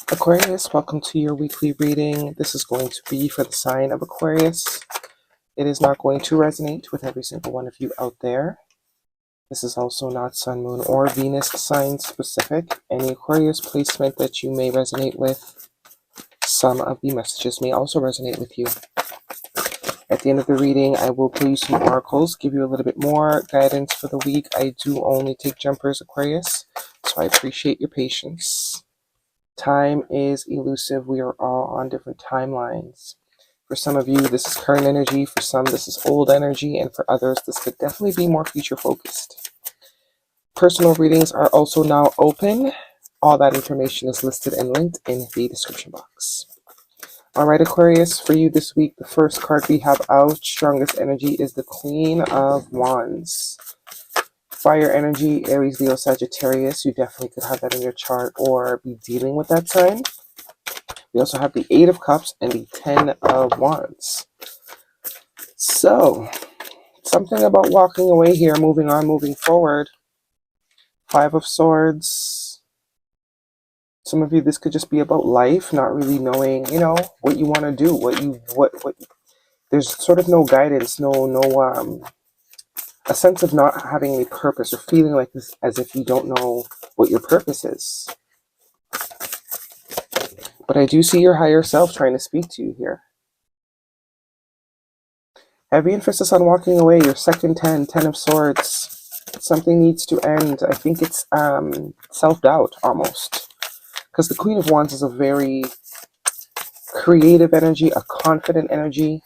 Aquarius, welcome to your weekly reading. This is going to be for the sign of Aquarius. It is not going to resonate with every single one of you out there. This is also not Sun, Moon, or Venus sign specific. Any Aquarius placement that you may resonate with, some of the messages may also resonate with you. At the end of the reading, I will pull you some oracles, give you a little bit more guidance for the week. I do only take jumpers, Aquarius, so I appreciate your patience. Time is elusive. We are all on different timelines. For some of you, this is current energy. For some, this is old energy. And for others, this could definitely be more future focused. Personal readings are also now open. All that information is listed and linked in the description box. All right, Aquarius, for you this week, the first card we have out, strongest energy, is the Queen of Wands. Fire energy, Aries, Leo, Sagittarius. You definitely could have that in your chart or be dealing with that sign. We also have the Eight of Cups and the 10 of Wands. So, something about walking away here, moving on, moving forward. Five of Swords. Some of you, this could just be about life, not really knowing, what you want to do, what. There's sort of no guidance, a sense of not having any purpose or feeling like this as if you don't know what your purpose is. But I do see your higher self trying to speak to you here. Heavy emphasis on walking away. Your second 10 of Swords. Something needs to end. I think it's self-doubt almost. Because the Queen of Wands is a very creative energy, a confident energy.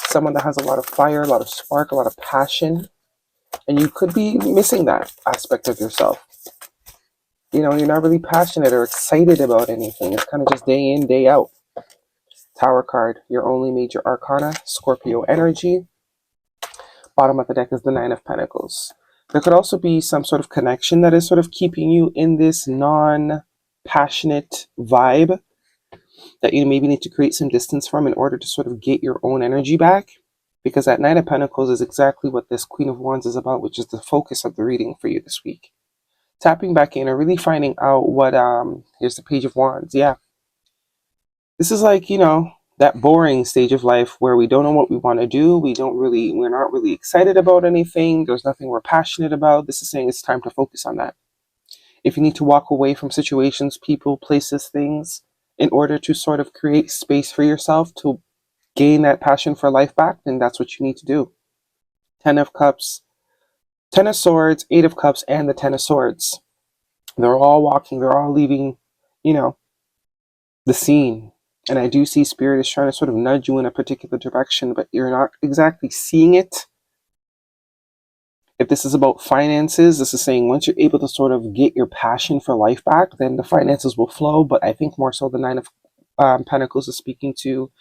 Someone that has a lot of fire, a lot of spark, a lot of passion. And you could be missing that aspect of yourself. You're not really passionate or excited about anything. It's kind of just day in, day out. Tower card, your only major arcana, Scorpio energy. Bottom of the deck is the Nine of Pentacles. There could also be some sort of connection that is sort of keeping you in this non-passionate vibe that you maybe need to create some distance from in order to sort of get your own energy back. Because that Nine of Pentacles is exactly what this Queen of Wands is about, which is the focus of the reading for you this week. Tapping back in or really finding out what, here's the Page of Wands. Yeah. This is like, that boring stage of life where we don't know what we want to do. We're not really excited about anything. There's nothing we're passionate about. This is saying it's time to focus on that. If you need to walk away from situations, people, places, things, in order to sort of create space for yourself to gain that passion for life back, then that's what you need to do. 10 of Cups, 10 of Swords, 8 of Cups, and the 10 of Swords. They're all walking, they're all leaving, the scene. And I do see Spirit is trying to sort of nudge you in a particular direction, but you're not exactly seeing it. If this is about finances, this is saying once you're able to sort of get your passion for life back, then the finances will flow. But I think more so the Nine of Pentacles is speaking to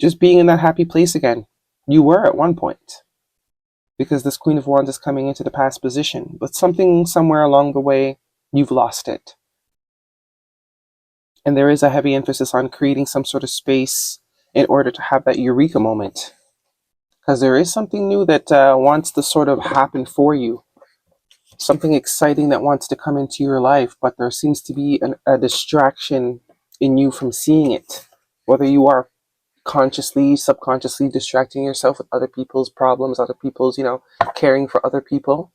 just being in that happy place again. You were at one point. Because this Queen of Wands is coming into the past position. But something somewhere along the way, you've lost it. And there is a heavy emphasis on creating some sort of space in order to have that eureka moment. Because there is something new that wants to sort of happen for you. Something exciting that wants to come into your life. But there seems to be a distraction in you from seeing it. Whether you are consciously, subconsciously distracting yourself with other people's problems, other people's, caring for other people.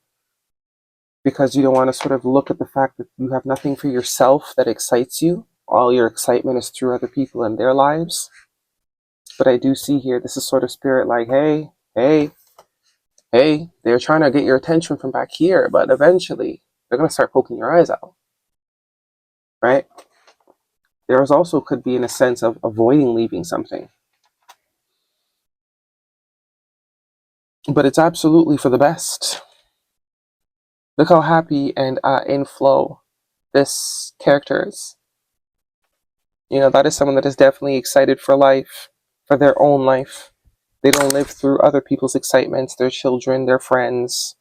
Because you don't want to sort of look at the fact that you have nothing for yourself that excites you. All your excitement is through other people and their lives. But I do see here, this is sort of Spirit like, hey, they're trying to get your attention from back here, but eventually they're going to start poking your eyes out. Right? There's also could be in a sense of avoiding leaving something. But it's absolutely for the best. Look how happy and in flow this character is. That is someone that is definitely excited for life, for their own life. They don't live through other people's excitements, their children, their friends.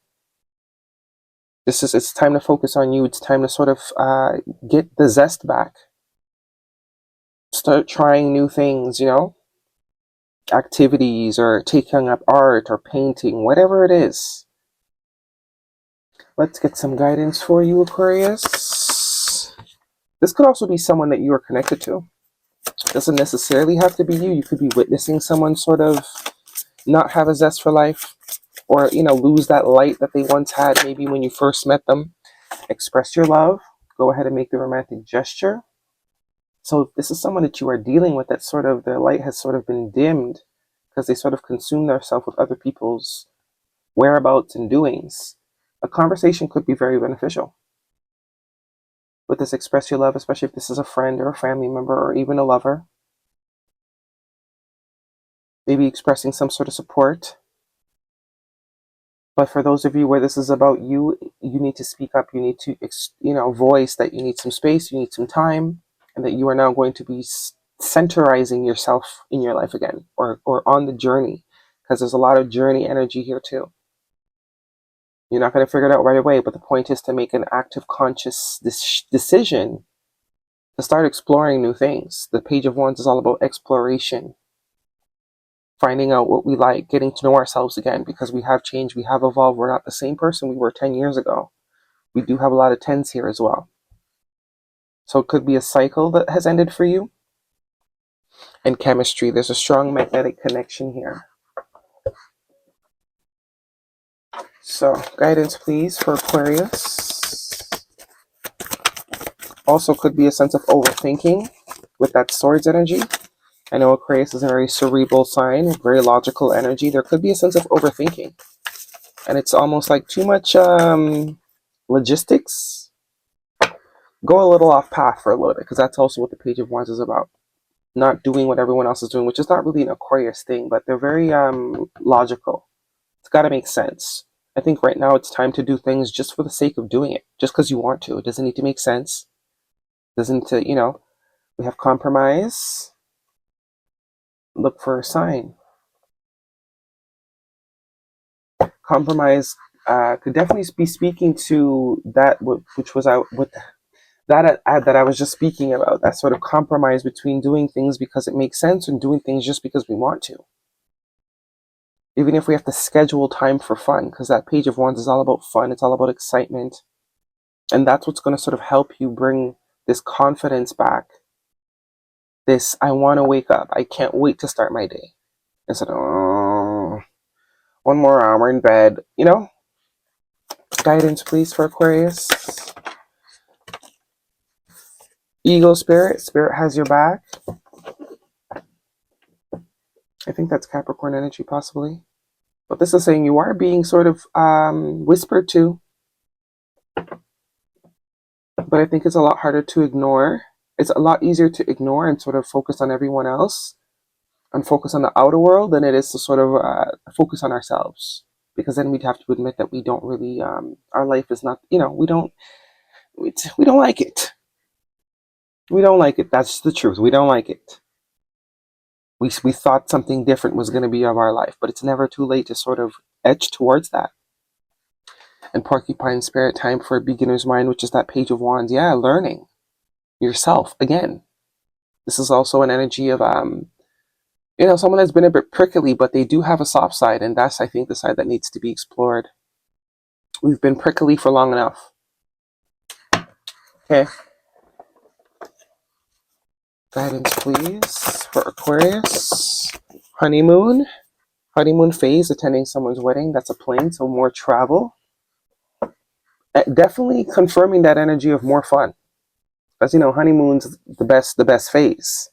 It's time to focus on you. It's time to sort of get the zest back. Start trying new things, activities or taking up art or painting, whatever it is. Let's get some guidance for you, Aquarius. This could also be someone that you are connected to. Doesn't necessarily have to be you. You could be witnessing someone sort of not have a zest for life, or, you know, lose that light that they once had maybe when you first met them. Express your love. Go ahead and make the romantic gesture. So if this is someone that you are dealing with, that sort of their light has sort of been dimmed because they sort of consume themselves with other people's whereabouts and doings, a conversation could be very beneficial. With this express your love, especially if this is a friend or a family member or even a lover. Maybe expressing some sort of support. But for those of you where this is about you, you need to speak up. You need to, voice that you need some space, you need some time, and that you are now going to be centerizing yourself in your life again, or on the journey, because there's a lot of journey energy here too. You're not going to figure it out right away, but the point is to make an active, conscious decision to start exploring new things. The Page of Wands is all about exploration, finding out what we like, getting to know ourselves again, because we have changed, we have evolved. We're not the same person we were 10 years ago. We do have a lot of 10s here as well. So it could be a cycle that has ended for you. And chemistry, there's a strong magnetic connection here. So guidance, please, for Aquarius. Also could be a sense of overthinking with that swords energy. I know Aquarius is a very cerebral sign, very logical energy. There could be a sense of overthinking. And it's almost like too much logistics. Go a little off path for a little bit, because that's also what the Page of Wands is about. Not doing what everyone else is doing, which is not really an Aquarius thing, but they're very logical. It's got to make sense. I think right now it's time to do things just for the sake of doing it, just because you want to. It doesn't need to make sense. It doesn't, we have compromise. Look for a sign. Compromise could definitely be speaking to that, which was out with that I was just speaking about. That sort of compromise between doing things because it makes sense and doing things just because we want to. Even if we have to schedule time for fun, because that Page of Wands is all about fun. It's all about excitement. And that's what's going to sort of help you bring this confidence back. This, I want to wake up. I can't wait to start my day. Instead of, oh, one more hour in bed. Guidance, please, for Aquarius. Eagle spirit. Spirit has your back. I think that's Capricorn energy, possibly. But this is saying you are being sort of whispered to. But I think it's a lot harder to ignore. It's a lot easier to ignore and sort of focus on everyone else and focus on the outer world than it is to sort of focus on ourselves. Because then we'd have to admit that we don't really, our life is not, we don't like it. We don't like it. That's the truth. We don't like it. We thought something different was going to be of our life, but it's never too late to sort of edge towards that. And Porcupine Spirit, time for a beginner's mind, which is that Page of Wands. Yeah, learning yourself again. This is also an energy of, someone that's been a bit prickly, but they do have a soft side, and that's, I think, the side that needs to be explored. We've been prickly for long enough. Okay. Guidance, please, for Aquarius. Honeymoon phase, attending someone's wedding. That's a plane, so more travel. Definitely confirming that energy of more fun. As you know, honeymoon's the best phase.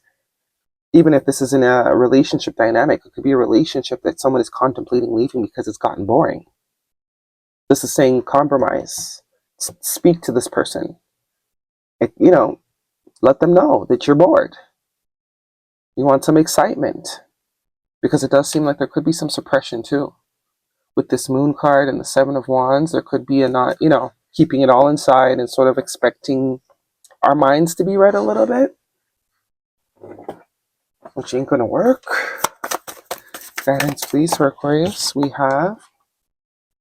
Even if this isn't a relationship dynamic, it could be a relationship that someone is contemplating leaving because it's gotten boring. This is saying compromise. Speak to this person. Let them know that you're bored. You want some excitement. Because it does seem like there could be some suppression too. With this Moon card and the Seven of Wands, there could be a not, keeping it all inside and sort of expecting our minds to be read a little bit. Which ain't gonna work. Guidance, please, for Aquarius. We have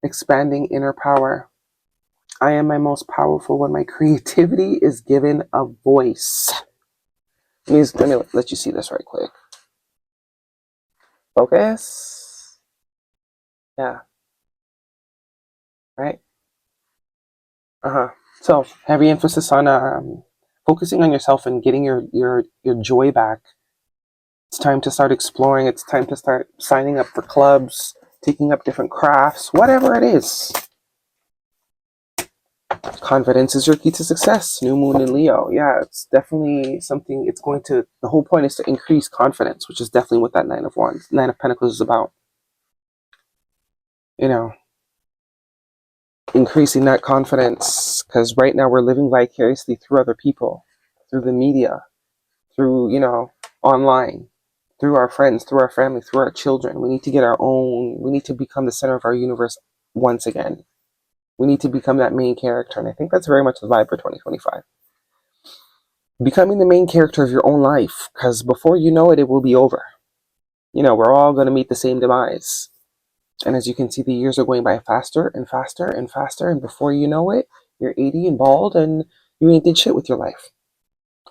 expanding inner power. I am my most powerful when my creativity is given a voice. Let me let you see this right quick. Focus. Yeah. Right? So heavy emphasis on focusing on yourself and getting your joy back. It's time to start exploring. It's time to start signing up for clubs, taking up different crafts, whatever it is. Confidence is your key to success. New moon in Leo. Yeah, it's definitely something. It's going to, the whole point is to increase confidence, which is definitely what that Nine of Pentacles is about. You know, increasing that confidence, because right now we're living vicariously through other people, through the media, through, you know, online, through our friends, through our family, through our children. We need to get our own, we need to become the center of our universe once again. We need to become that main character. And I think that's very much the vibe for 2025. Becoming the main character of your own life, because before you know it, it will be over. You know, we're all going to meet the same demise. And as you can see, the years are going by faster and faster and faster. And before you know it, you're 80 and bald and you ain't did shit with your life.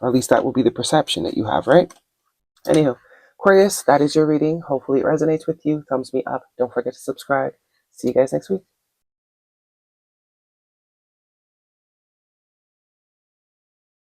Or at least that will be the perception that you have, right? Anywho, Aquarius, that is your reading. Hopefully it resonates with you. Thumbs me up. Don't forget to subscribe. See you guys next week.